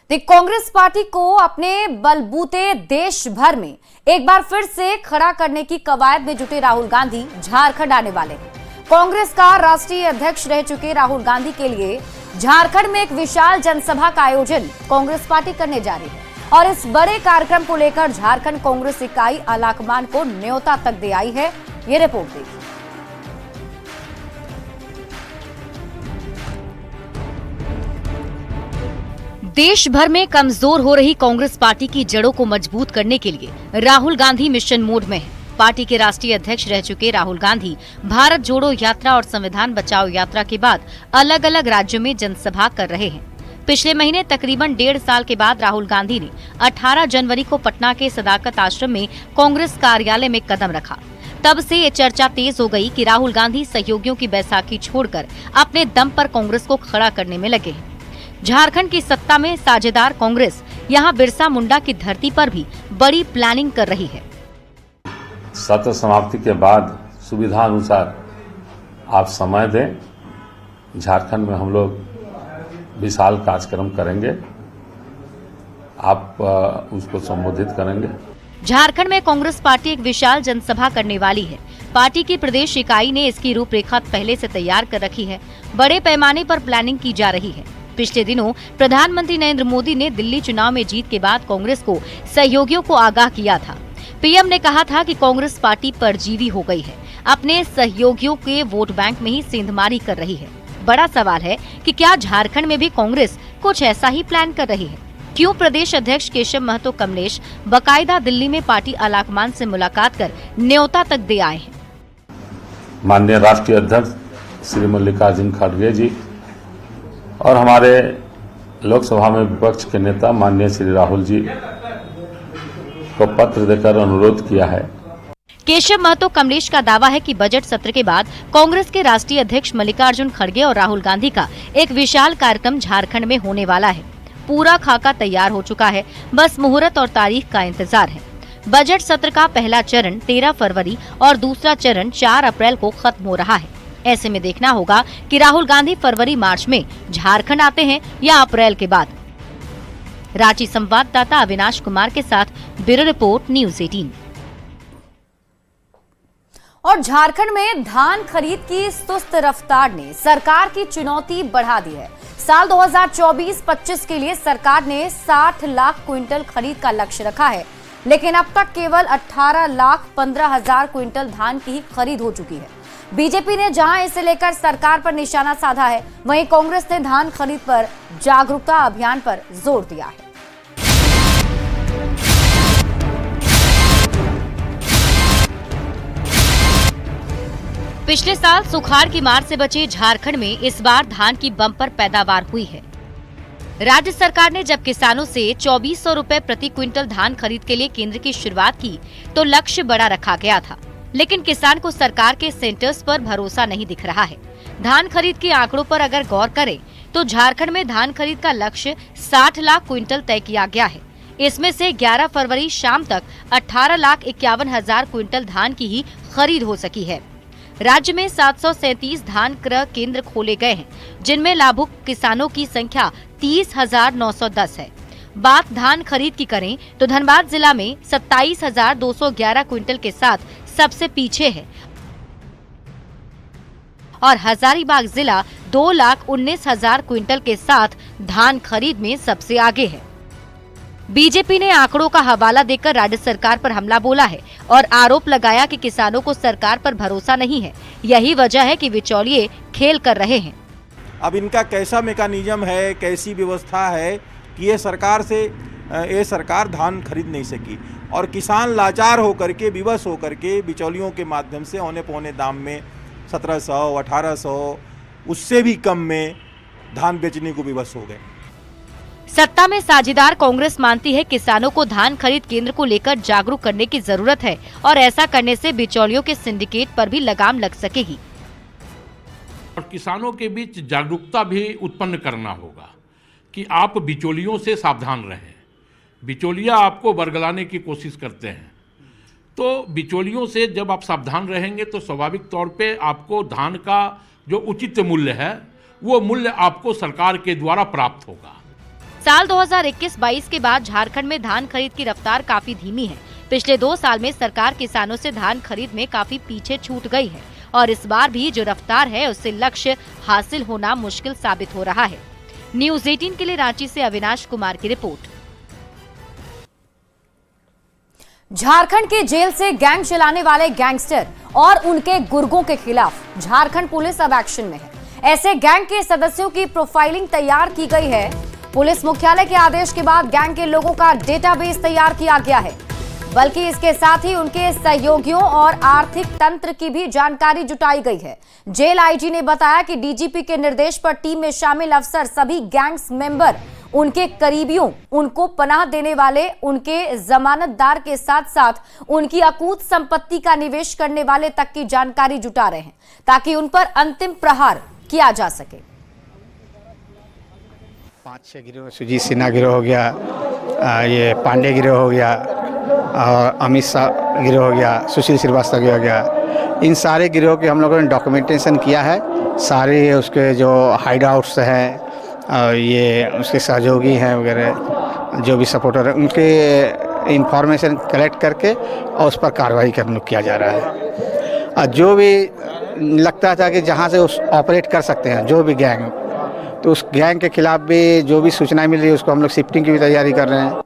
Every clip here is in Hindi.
तो कांग्रेस पार्टी को अपने बलबूते देश भर में एक बार फिर से खड़ा करने की कवायद में जुटे राहुल गांधी झारखंड आने वाले हैं। कांग्रेस का राष्ट्रीय अध्यक्ष रह चुके राहुल गांधी के लिए झारखंड में एक विशाल जनसभा का आयोजन कांग्रेस पार्टी करने जा रही है और इस बड़े कार्यक्रम को लेकर झारखंड कांग्रेस इकाई आलाकमान को न्योता तक दे आई है। ये रिपोर्ट देखिए। देश भर में कमजोर हो रही कांग्रेस पार्टी की जड़ों को मजबूत करने के लिए राहुल गांधी मिशन मोड में है। पार्टी के राष्ट्रीय अध्यक्ष रह चुके राहुल गांधी भारत जोड़ो यात्रा और संविधान बचाओ यात्रा के बाद अलग अलग राज्यों में जनसभा कर रहे हैं। पिछले महीने तकरीबन 1.5 साल के बाद राहुल गांधी ने 18 जनवरी को पटना के सदाकत आश्रम में कांग्रेस कार्यालय में कदम रखा। तब से ये चर्चा तेज हो गई कि राहुल गांधी सहयोगियों की बैसाखी छोड़कर अपने दम पर कांग्रेस को खड़ा करने में लगे हैं। झारखंड की सत्ता में साझेदार कांग्रेस यहां बिरसा मुंडा की धरती पर भी बड़ी प्लानिंग कर रही है। सत्र समाप्ति के बाद सुविधा अनुसार आप समय दें। झारखंड में हम लोग विशाल कार्यक्रम करेंगे, आप उसको संबोधित करेंगे। झारखंड में कांग्रेस पार्टी एक विशाल जनसभा करने वाली है। पार्टी की प्रदेश इकाई ने इसकी रूपरेखा पहले से तैयार कर रखी है। बड़े पैमाने पर प्लानिंग की जा रही है। पिछले दिनों प्रधानमंत्री नरेंद्र मोदी ने दिल्ली चुनाव में जीत के बाद कांग्रेस को सहयोगियों को आगाह किया था। पीएम ने कहा था कि कांग्रेस पार्टी परजीवी हो गई है, अपने सहयोगियों के वोट बैंक में ही सेंधमारी कर रही है। बड़ा सवाल है कि क्या झारखंड में भी कांग्रेस कुछ ऐसा ही प्लान कर रही है? क्यों प्रदेश अध्यक्ष केशव महतो कमलेश बाकायदा दिल्ली में पार्टी आलाकमान से मुलाकात कर न्योता तक दे आए हैं? माननीय राष्ट्रीय अध्यक्ष श्री मल्लिकार्जुन खड़गे जी और हमारे लोकसभा में विपक्ष के नेता माननीय श्री राहुल जी को पत्र देकर अनुरोध किया है। केशव महतो कमलेश का दावा है कि बजट सत्र के बाद कांग्रेस के राष्ट्रीय अध्यक्ष मल्लिकार्जुन खड़गे और राहुल गांधी का एक विशाल कार्यक्रम झारखंड में होने वाला है। पूरा खाका तैयार हो चुका है, बस मुहूर्त और तारीख का इंतजार है। बजट सत्र का पहला चरण 13 फरवरी और दूसरा चरण 4 अप्रैल को खत्म हो रहा है। ऐसे में देखना होगा कि राहुल गांधी फरवरी मार्च में झारखंड आते हैं या अप्रैल के बाद। रांची संवाददाता अविनाश कुमार के साथ ब्यूरो रिपोर्ट न्यूज़ 18। और झारखंड में धान खरीद की सुस्त रफ्तार ने सरकार की चुनौती बढ़ा दी है। साल 2024-25 के लिए सरकार ने 60 लाख क्विंटल खरीद का लक्ष्य रखा है, लेकिन अब तक केवल 18,15,000 क्विंटल धान की ही खरीद हो चुकी है। बीजेपी ने जहां इसे लेकर सरकार पर निशाना साधा है, वहीं कांग्रेस ने धान खरीद पर जागरूकता अभियान पर जोर दिया है। पिछले साल सुखाड़ की मार से बचे झारखंड में इस बार धान की बम्पर पैदावार हुई है। राज्य सरकार ने जब किसानों से 2400 रुपए प्रति क्विंटल धान खरीद के लिए केंद्र की शुरुआत की तो लक्ष्य बड़ा रखा गया था, लेकिन किसान को सरकार के सेंटर्स पर भरोसा नहीं दिख रहा है। धान खरीद के आंकड़ों पर अगर गौर करें तो झारखंड में धान खरीद का लक्ष्य 60 लाख क्विंटल तय किया गया है। इसमें से 11 फरवरी शाम तक 18,51,000 क्विंटल धान की ही खरीद हो सकी है। राज्य में 737 धान क्रय केंद्र खोले गए हैं, जिनमें लाभुक किसानों की संख्या 30,910 है। बात धान खरीद की करें तो धनबाद जिला में 27,211 क्विंटल के साथ सबसे पीछे है और हजारीबाग जिला 2,19,000 क्विंटल के साथ धान खरीद में सबसे आगे है। बीजेपी ने आंकड़ों का हवाला देकर राज्य सरकार पर हमला बोला है और आरोप लगाया कि किसानों को सरकार पर भरोसा नहीं है। यही वजह है कि बिचौलिए खेल कर रहे हैं। अब इनका कैसा मेकानिज्म है, कैसी व्यवस्था है कि ये सरकार धान खरीद नहीं सकी और किसान लाचार होकर के, विवश होकर के बिचौलियों के माध्यम से औने पौने दाम में 1700, 1800 उससे भी कम में धान बेचने को विवश हो गए। सत्ता में साझेदार कांग्रेस मानती है किसानों को धान खरीद केंद्र को लेकर जागरूक करने की जरूरत है और ऐसा करने से बिचौलियों के सिंडिकेट पर भी लगाम लग सकेगी। और किसानों के बीच जागरूकता भी उत्पन्न करना होगा कि आप बिचौलियों से सावधान रहें। बिचौलिया आपको बरगलाने की कोशिश करते हैं, तो बिचौलियों से जब आप सावधान रहेंगे तो स्वाभाविक तौर पे आपको धान का जो उचित मूल्य है वो मूल्य आपको सरकार के द्वारा प्राप्त होगा। साल 2021-22 के बाद झारखंड में धान खरीद की रफ्तार काफी धीमी है। पिछले 2 साल में सरकार किसानों से धान खरीद में काफी पीछे छूट गई है और इस बार भी जो रफ्तार है उससे लक्ष्य हासिल होना मुश्किल साबित हो रहा है। न्यूज़ 18 के लिए रांची से अविनाश कुमार की रिपोर्ट। झारखंड के जेल से गैंग चलाने वाले गैंगस्टर और उनके गुर्गों के खिलाफ झारखंड पुलिस अब एक्शन में है। ऐसे गैंग के सदस्यों की प्रोफाइलिंग तैयार की गई है। पुलिस मुख्यालय के आदेश के बाद गैंग के लोगों का डेटाबेस तैयार किया गया है, बल्कि इसके साथ ही उनके सहयोगियों और आर्थिक तंत्र की भी जानकारी जुटाई गई है। जेल आईजी ने बताया कि डीजीपी के निर्देश पर टीम में शामिल अफसर सभी गैंग्स मेंबर, उनके करीबियों, उनको पनाह देने वाले, उनके जमानतदार के साथ साथ उनकी अकूत संपत्ति का निवेश करने वाले तक की जानकारी जुटा रहे हैं, ताकि उन पर अंतिम प्रहार किया जा सके। 5-6 गिरोह, सुजीत सिन्हा गिरोह हो गया, ये पांडे गिरोह हो गया और अमित शाह गिरोह हो गया, सुशील श्रीवास्तव गिरोह हो गया। इन सारे गिरोह के हम लोगों ने डॉक्यूमेंटेशन किया है। सारे उसके जो हाइड आउट्स हैं और ये उसके सहयोगी हैं वगैरह जो भी सपोर्टर हैं, उनके इंफॉर्मेशन कलेक्ट करके और उस पर कार्रवाई किया जा रहा है। और जो भी लगता था कि जहाँ से उस ऑपरेट कर सकते हैं जो भी गैंग, तो उस गैंग के खिलाफ भी जो भी सूचनाएं मिल रही है उसको हम लोग शिफ्टिंग की भी तैयारी कर रहे हैं।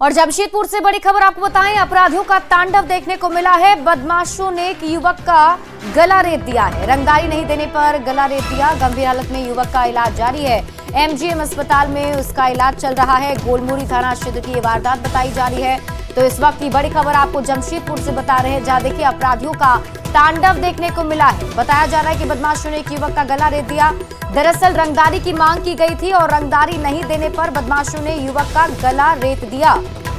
और जमशेदपुर से बड़ी खबर आपको बताएं, अपराधियों का तांडव देखने को मिला है। बदमाशों ने एक युवक का गला रेत दिया है। रंगदारी नहीं देने पर गला रेत दिया। गंभीर हालत में युवक का इलाज जारी है। एमजीएम अस्पताल में उसका इलाज चल रहा है। गोलमुरी थाना क्षेत्र की ये वारदात बताई जा रही है। तो इस वक्त की बड़ी खबर आपको जमशेदपुर से बता रहे हैं, जहां देखिए अपराधियों का तांडव देखने को मिला है। बताया जा रहा है कि बदमाशों ने एक युवक का गला रेत दिया। दरअसल रंगदारी की मांग की गई थी और रंगदारी नहीं देने पर बदमाशों ने युवक का गला रेत दिया।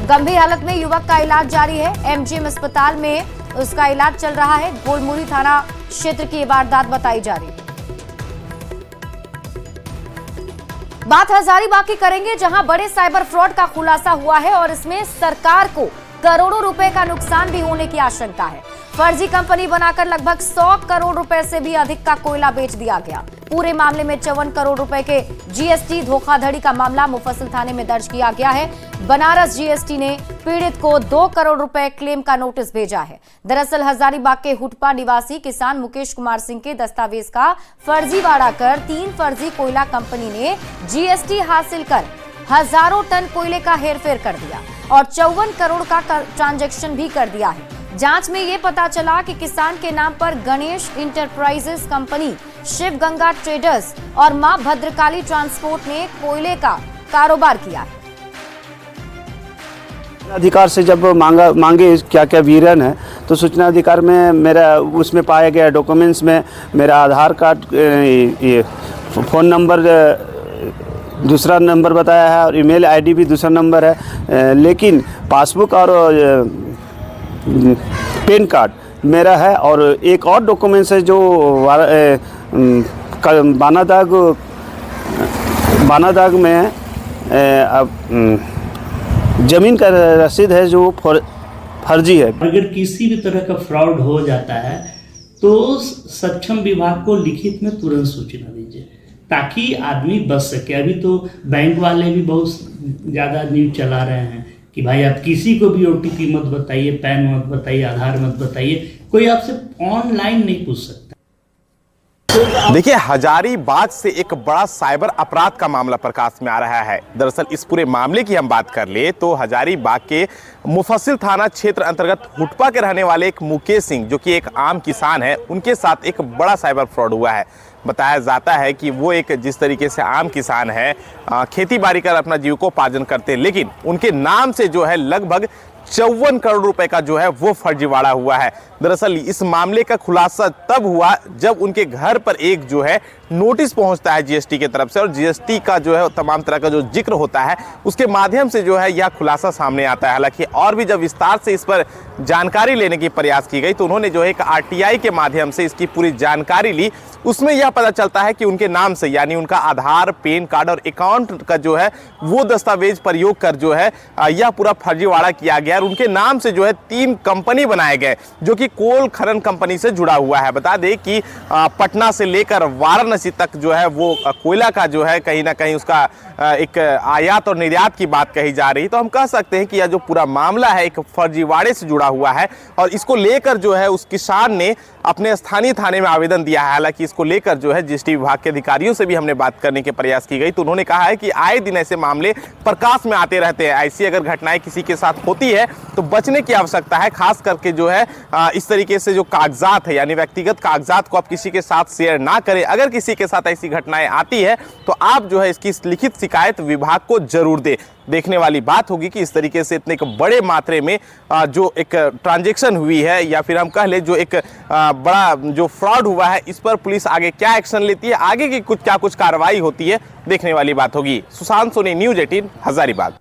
गंभीर हालत में युवक का इलाज जारी है। एमजीएम अस्पताल में उसका इलाज चल रहा है। गोलमुरी थाना क्षेत्र की वारदात बताई जा रही है। बात हजारीबाग की करेंगे, जहां बड़े साइबर फ्रॉड का खुलासा हुआ है और इसमें सरकार को करोड़ों रुपए का नुकसान भी होने की आशंका है। फर्जी कंपनी बनाकर लगभग 100 करोड़ रुपए से भी अधिक का कोयला बेच दिया गया। पूरे मामले में 54 करोड़ रुपए के जीएसटी धोखाधड़ी का मामला मुफस्सिल थाने में दर्ज किया गया है। बनारस जीएसटी ने पीड़ित को 2 करोड़ रुपए क्लेम का नोटिस भेजा है। दरअसल हजारीबाग के हुटपा निवासी किसान मुकेश कुमार सिंह के दस्तावेज का फर्जीवाड़ा कर 3 फर्जी कोयला कंपनी ने जीएसटी हासिल कर हजारों टन कोयले का हेरफेर कर दिया और 54 करोड़ का ट्रांजैक्शन भी कर दिया है। जांच में ये पता चला कि किसान के नाम पर Ganesh enterprises company, Shiv Ganga traders और मां भद्रकाली ट्रांसपोर्ट ने कोयले का कारोबार किया है। अधिकार से जब मांगे क्या क्या विवरण है, तो सूचना अधिकार में मेरा उसमें पाया गया डॉक्यूमेंट्स में मेरा आधार कार्ड, फ़ोन नंबर दूसरा नंबर बताया है और ईमेल आईडी भी दूसरा नंबर है, लेकिन पासबुक और पैन कार्ड मेरा है। और एक और डॉक्यूमेंट्स है जो बानादाग में ज़मीन का रसीद है जो फर्जी है। अगर किसी भी तरह का फ्रॉड हो जाता है तो सक्षम विभाग को लिखित में तुरंत सूचना दीजिए, ताकि आदमी बच सके। अभी तो बैंक वाले भी बहुत ज़्यादा न्यूज़ चला रहे हैं कि भाई आप किसी को भी ओटीपी मत बताइए, पैन मत बताइए, आधार मत बताइए, कोई आपसे ऑनलाइन नहीं पूछ सकता। देखिए, हजारीबाग से एक बड़ा साइबर अपराध का मामला प्रकाश में आ रहा है। दरअसल इस पूरे मामले की हम बात कर ले तो हजारीबाग के मुफस्सिल थाना क्षेत्र अंतर्गत हुटपा के रहने वाले एक मुकेश सिंह, जो कि एक आम किसान है, उनके साथ एक बड़ा साइबर फ्रॉड हुआ है। बताया जाता है कि वो एक जिस तरीके से आम किसान है, खेती बाड़ी कर अपना जीविकोपार्जन करते हैं, लेकिन उनके नाम से जो है लगभग 54 करोड़ रुपए का जो है वो फर्जीवाड़ा हुआ है। दरअसल इस मामले का खुलासा तब हुआ जब उनके घर पर एक जो है नोटिस पहुंचता है जीएसटी की तरफ से, और जीएसटी का जो है तमाम तरह का जो जिक्र होता है उसके माध्यम से जो है यह खुलासा सामने आता है। हालांकि और भी जब विस्तार से इस पर जानकारी लेने की प्रयास की गई तो उन्होंने जो है एक आरटीआई के माध्यम से इसकी पूरी जानकारी ली। उसमें यह पता चलता है कि उनके नाम से, यानी उनका आधार, पैन कार्ड और अकाउंट का जो है वो दस्तावेज प्रयोग कर जो है यह पूरा फर्जीवाड़ा किया गया। और उनके नाम से जो है 3 कंपनी बनाए गए जो कि कोल खनन कंपनी से जुड़ा हुआ है। बता दें कि पटना से लेकर वाराणसी तक जो है वो कोयला का जो है कहीं ना कहीं उसका एक आयात और निर्यात की बात कही जा रही, तो हम कह सकते हैं कि यह जो पूरा मामला है एक फर्जीवाड़े से जुड़ा हुआ है और इसको लेकर जो है उस किसान ने अपने स्थानीय थाने में आवेदन दिया है। हालांकि इसको लेकर जो है जीएसटी विभाग के अधिकारियों से भी हमने बात करने के प्रयास की गई, तो उन्होंने कहा है कि आए दिन ऐसे मामले प्रकाश में आते रहते हैं। ऐसी अगर घटनाएं किसी के साथ होती है तो बचने की आवश्यकता है, खास करके जो है इस तरीके से जो कागजात है यानी व्यक्तिगत कागजात को आप किसी के साथ शेयर ना करें। अगर किसी के साथ ऐसी घटनाएं आती है तो आप जो है इसकी लिखित शिकायत विभाग को जरूर दें। देखने वाली बात होगी कि इस तरीके से इतने बड़े मात्रे में जो एक ट्रांजैक्शन हुई है या फिर हम कह ले जो एक बड़ा जो फ्रॉड हुआ है, इस पर पुलिस आगे क्या एक्शन लेती है, आगे की कुछ कार्रवाई होती है, देखने वाली बात होगी। सुशांत सोनी, न्यूज़ 18 हजारीबाग।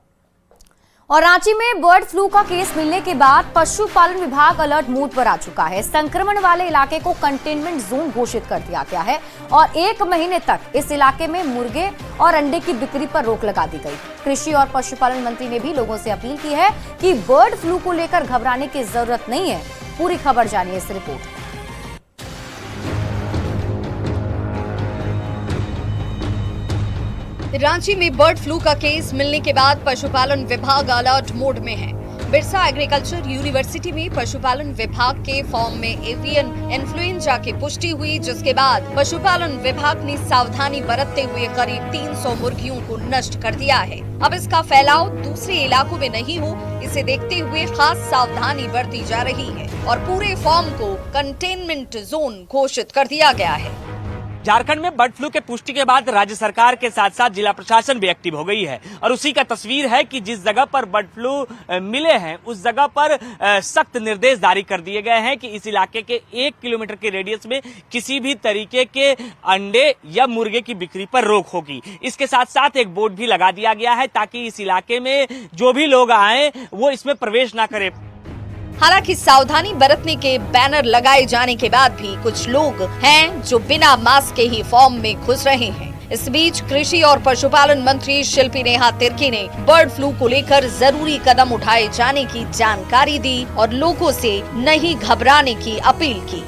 और रांची में बर्ड फ्लू का केस मिलने के बाद पशुपालन विभाग अलर्ट मोड पर आ चुका है। संक्रमण वाले इलाके को कंटेनमेंट जोन घोषित कर दिया गया है और 1 महीने तक इस इलाके में मुर्गे और अंडे की बिक्री पर रोक लगा दी गई। कृषि और पशुपालन मंत्री ने भी लोगों से अपील की है कि बर्ड फ्लू को लेकर घबराने की जरूरत नहीं है। पूरी खबर जानिए इस रिपोर्ट। रांची में बर्ड फ्लू का केस मिलने के बाद पशुपालन विभाग अलर्ट मोड में है। बिरसा एग्रीकल्चर यूनिवर्सिटी में पशुपालन विभाग के फॉर्म में एवियन इन्फ्लुएंजा की पुष्टि हुई, जिसके बाद पशुपालन विभाग ने सावधानी बरतते हुए करीब 300 मुर्गियों को नष्ट कर दिया है। अब इसका फैलाव दूसरे इलाकों में नहीं हो, इसे देखते हुए खास सावधानी बरती जा रही है और पूरे फॉर्म को कंटेनमेंट जोन घोषित कर दिया गया है। झारखंड में बर्ड फ्लू के पुष्टि के बाद राज्य सरकार के साथ साथ जिला प्रशासन भी एक्टिव हो गई है और उसी का तस्वीर है कि जिस जगह पर बर्ड फ्लू मिले हैं उस जगह पर सख्त निर्देश जारी कर दिए गए हैं कि इस इलाके के 1 किलोमीटर के रेडियस में किसी भी तरीके के अंडे या मुर्गे की बिक्री पर रोक होगी। इसके साथ साथ एक बोर्ड भी लगा दिया गया है ताकि इस इलाके में जो भी लोग आए वो इसमें प्रवेश ना करें। हालांकि सावधानी बरतने के बैनर लगाए जाने के बाद भी कुछ लोग हैं जो बिना मास्क के ही फॉर्म में घुस रहे हैं। इस बीच कृषि और पशुपालन मंत्री शिल्पी नेहा तिर्की ने बर्ड फ्लू को लेकर जरूरी कदम उठाए जाने की जानकारी दी और लोगों से नहीं घबराने की अपील की।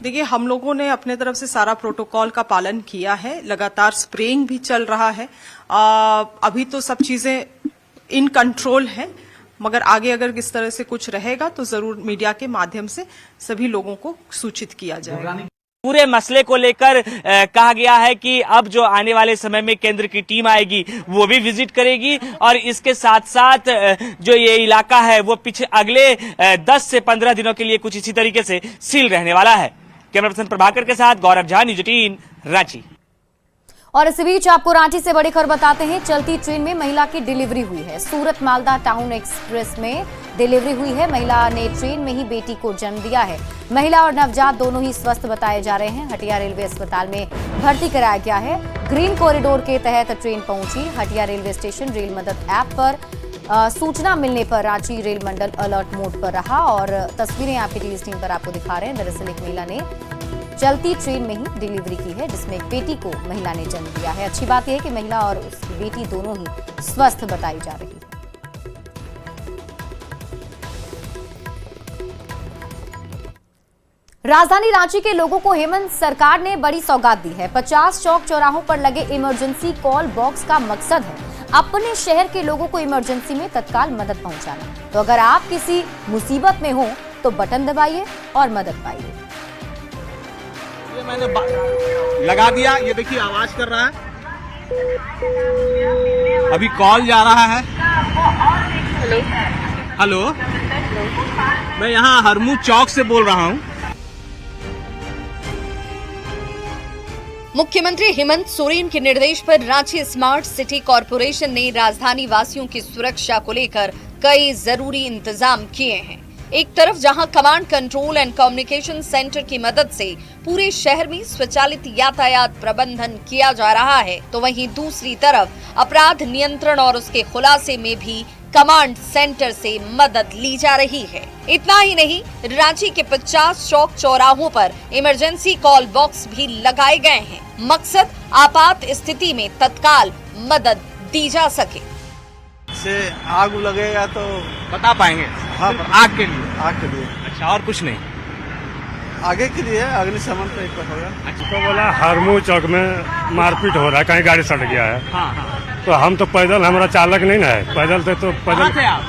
देखिए, हम लोगों ने अपने तरफ से सारा प्रोटोकॉल का पालन किया है, लगातार स्प्रेइंग भी चल रहा है। अभी तो सब चीजें इन कंट्रोल है, मगर आगे अगर इस तरह से कुछ रहेगा तो जरूर मीडिया के माध्यम से सभी लोगों को सूचित किया जाएगा। पूरे मसले को लेकर कहा गया है कि अब जो आने वाले समय में केंद्र की टीम आएगी वो भी विजिट करेगी और इसके साथ साथ जो ये इलाका है वो अगले 10 से 15 दिनों के लिए कुछ इसी तरीके से सील रहने वाला है। कैमरा पर्सन प्रभाकर के साथ गौरव झा, न्यूज़ 18 रांची। और इस बीच आपको रांची से बड़ी खबर बताते हैं। चलती ट्रेन में महिला की डिलीवरी हुई है। सूरत मालदा टाउन एक्सप्रेस में डिलीवरी हुई है। महिला ने ट्रेन में ही बेटी को जन्म दिया है। महिला और नवजात दोनों ही स्वस्थ बताए जा रहे हैं। हटिया रेलवे अस्पताल में भर्ती कराया गया है। ग्रीन कॉरिडोर के तहत ट्रेन पहुंची। हटिया रेलवे स्टेशन रेल मदद ऐप पर सूचना मिलने पर रांची रेल मंडल अलर्ट मोड पर रहा और तस्वीरें आपकी टीवी स्क्रीन पर आपको दिखा रहे हैं। दरअसल एक महिला ने चलती ट्रेन में ही डिलीवरी की है जिसमें एक बेटी को महिला ने जन्म दिया है। अच्छी बात यह है कि महिला और उसकी बेटी दोनों ही स्वस्थ बताई जा रही है। राजधानी रांची के लोगों को हेमंत सरकार ने बड़ी सौगात दी है। 50 चौक चौराहों पर लगे इमरजेंसी कॉल बॉक्स का मकसद है अपने शहर के लोगों को इमरजेंसी में तत्काल मदद पहुंचाना। तो अगर आप किसी मुसीबत में हो तो बटन दबाइए और मदद पाइए। मैंने लगा दिया, ये देखिए आवाज कर रहा है, अभी कॉल जा रहा है। हेलो हेलो, मैं यहाँ हरमू चौक से बोल रहा हूँ। मुख्यमंत्री हेमंत सोरेन के निर्देश पर रांची स्मार्ट सिटी कॉरपोरेशन ने राजधानी वासियों की सुरक्षा को लेकर कई जरूरी इंतजाम किए हैं। एक तरफ जहां command control and communication centre की मदद से पूरे शहर में स्वचालित यातायात प्रबंधन किया जा रहा है, तो वहीं दूसरी तरफ अपराध नियंत्रण और उसके खुलासे में भी कमांड सेंटर से मदद ली जा रही है। इतना ही नहीं, रांची के 50 चौक चौराहों पर इमरजेंसी कॉल बॉक्स भी लगाए गए हैं। मकसद आपात स्थिति में तत्काल मदद दी जा सके। से आग लगेगा तो बता पाएंगे? हाँ, आग के लिए। आग के लिए। अच्छा, और कुछ नहीं? आगे के लिए अग्निशमन तो होगा। अच्छा, तो बोला हरमू चौक में मारपीट हो रहा है, कहीं गाड़ी सट गया है। हाँ हाँ। तो हम तो पैदल, हमारा चालक नहीं ना है, पैदल थे तो पैदल थे आप?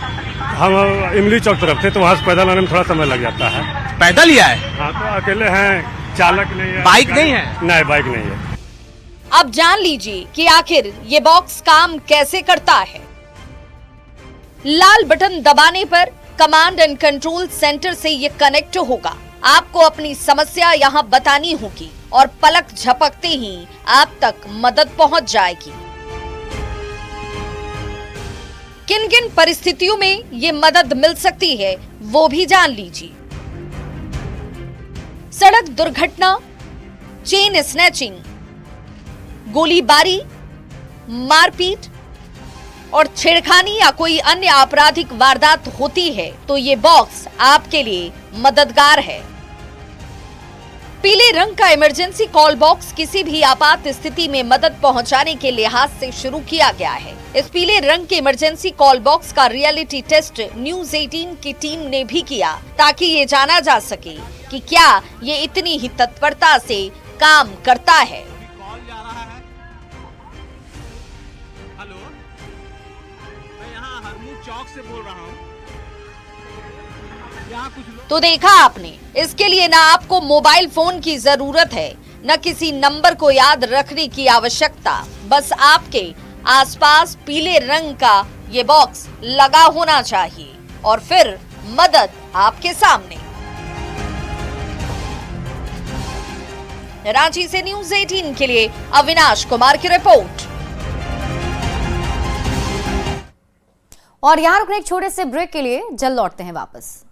हम इमली चौक तरफ थे, तो वहाँ से पैदल आने में थोड़ा समय लग जाता है। पैदल ही आए? हाँ, तो अकेले हैं, चालक नहीं है। बाइक नहीं है? नहीं, बाइक नहीं है। अब जान लीजिए कि आखिर ये बॉक्स काम कैसे करता है। लाल बटन दबाने पर कमांड एंड कंट्रोल सेंटर से ये कनेक्ट होगा। आपको अपनी समस्या यहाँ बतानी होगी और पलक झपकते ही आप तक मदद पहुंच जाएगी। किन किन परिस्थितियों में ये मदद मिल सकती है वो भी जान लीजिए। सड़क दुर्घटना, चेन स्नैचिंग, गोलीबारी, मारपीट और छेड़खानी या कोई अन्य आपराधिक वारदात होती है तो ये बॉक्स आपके लिए मददगार है। पीले रंग का इमरजेंसी कॉल बॉक्स किसी भी आपात स्थिति में मदद पहुंचाने के लिहाज से शुरू किया गया है। इस पीले रंग के इमरजेंसी कॉल बॉक्स का रियलिटी टेस्ट न्यूज़ 18 की टीम ने भी किया ताकि ये जाना जा सके कि क्या ये इतनी ही तत्परता से काम करता है। कॉल जा रहा है। हेलो, मैं यहाँ हरमू चौक से बोल रहा हूँ। यहाँ कुछ लोग... तो देखा आपने, इसके लिए ना आपको मोबाइल फोन की जरूरत है, न किसी नंबर को याद रखने की आवश्यकता। बस आपके आसपास पीले रंग का ये बॉक्स लगा होना चाहिए और फिर मदद आपके सामने। रांची से न्यूज़ 18 के लिए अविनाश कुमार की रिपोर्ट। और यहाँ रुकने एक छोटे से ब्रेक के लिए जल्द लौटते हैं वापस।